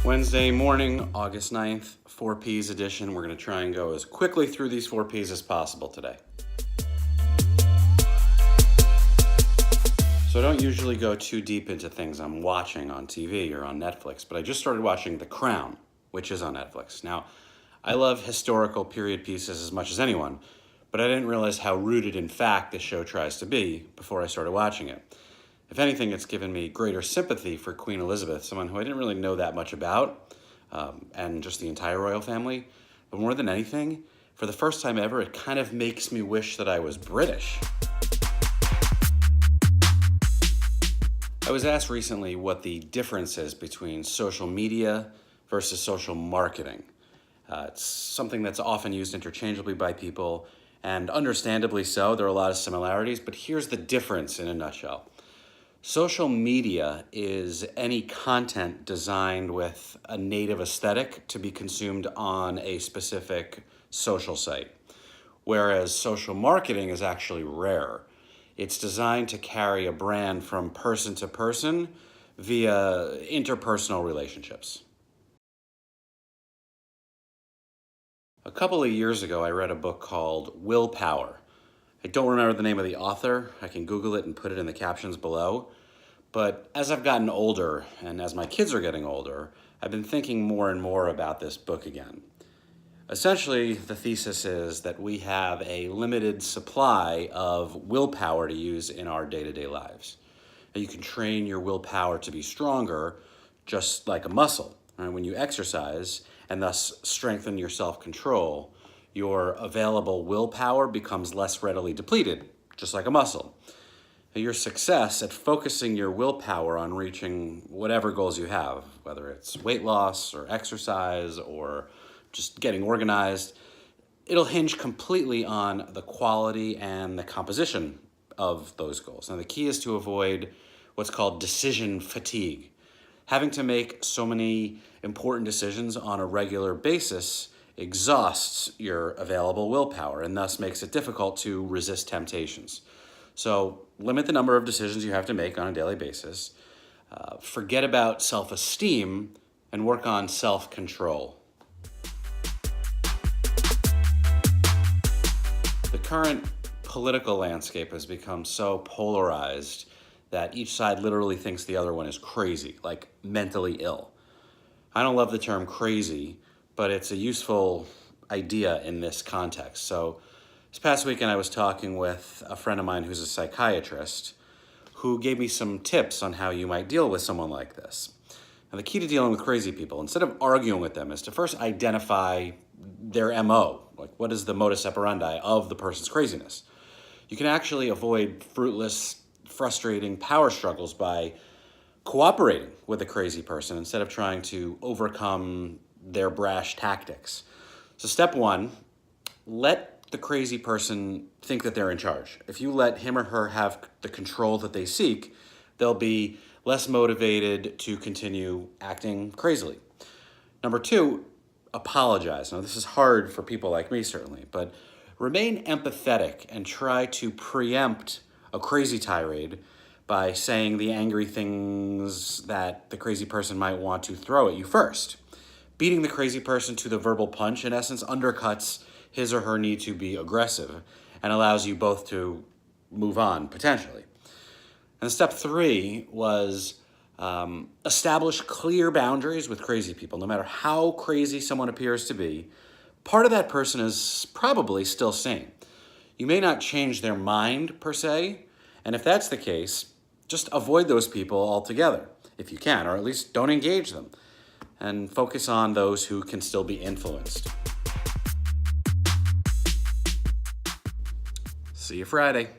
Wednesday morning, August 9th, 4Ps edition. We're going to try and go as quickly through these 4Ps as possible today. So I don't usually go too deep into things I'm watching on TV or on Netflix, but I just started watching The Crown, which is on Netflix. Now, I love historical period pieces as much as anyone, but I didn't realize how rooted in fact this show tries to be before I started watching it. If anything, it's given me greater sympathy for Queen Elizabeth, someone who I didn't really know that much about, and just the entire royal family. But more than anything, for the first time ever, it kind of makes me wish that I was British. I was asked recently what the difference is between social media versus social marketing. It's something that's often used interchangeably by people, and understandably so. There are a lot of similarities, but here's the difference in a nutshell. Social media is any content designed with a native aesthetic to be consumed on a specific social site, whereas social marketing is actually rare. It's designed to carry a brand from person to person via interpersonal relationships. A couple of years ago, I read a book called Willpower. I don't remember the name of the author. I can Google it and put it in the captions below. But as I've gotten older, and as my kids are getting older, I've been thinking more and more about this book again. Essentially, the thesis is that we have a limited supply of willpower to use in our day-to-day lives. And you can train your willpower to be stronger, just like a muscle. Right? When you exercise and thus strengthen your self-control, your available willpower becomes less readily depleted, just like a muscle. Your success at focusing your willpower on reaching whatever goals you have, whether it's weight loss or exercise or just getting organized, it'll hinge completely on the quality and the composition of those goals. Now, the key is to avoid what's called decision fatigue. Having to make so many important decisions on a regular basis exhausts your available willpower and thus makes it difficult to resist temptations. So limit the number of decisions you have to make on a daily basis. Forget about self-esteem and work on self-control. The current political landscape has become so polarized that each side literally thinks the other one is crazy, like mentally ill. I don't love the term crazy, but it's a useful idea in this context. So this past weekend I was talking with a friend of mine who's a psychiatrist who gave me some tips on how you might deal with someone like this. Now, the key to dealing with crazy people, instead of arguing with them, is to first identify their MO, like what is the modus operandi of the person's craziness. You can actually avoid fruitless, frustrating power struggles by cooperating with a crazy person instead of trying to overcome their brash tactics. So step one, let the crazy person think that they're in charge. If you let him or her have the control that they seek, they'll be less motivated to continue acting crazily. Number two, apologize. Now, this is hard for people like me, certainly, but remain empathetic and try to preempt a crazy tirade by saying the angry things that the crazy person might want to throw at you first. Beating the crazy person to the verbal punch, in essence, undercuts his or her need to be aggressive and allows you both to move on, potentially. And step three was establish clear boundaries with crazy people. No matter how crazy someone appears to be, part of that person is probably still sane. You may not change their mind per se, and if that's the case, just avoid those people altogether if you can, or at least don't engage them, and focus on those who can still be influenced. See you Friday.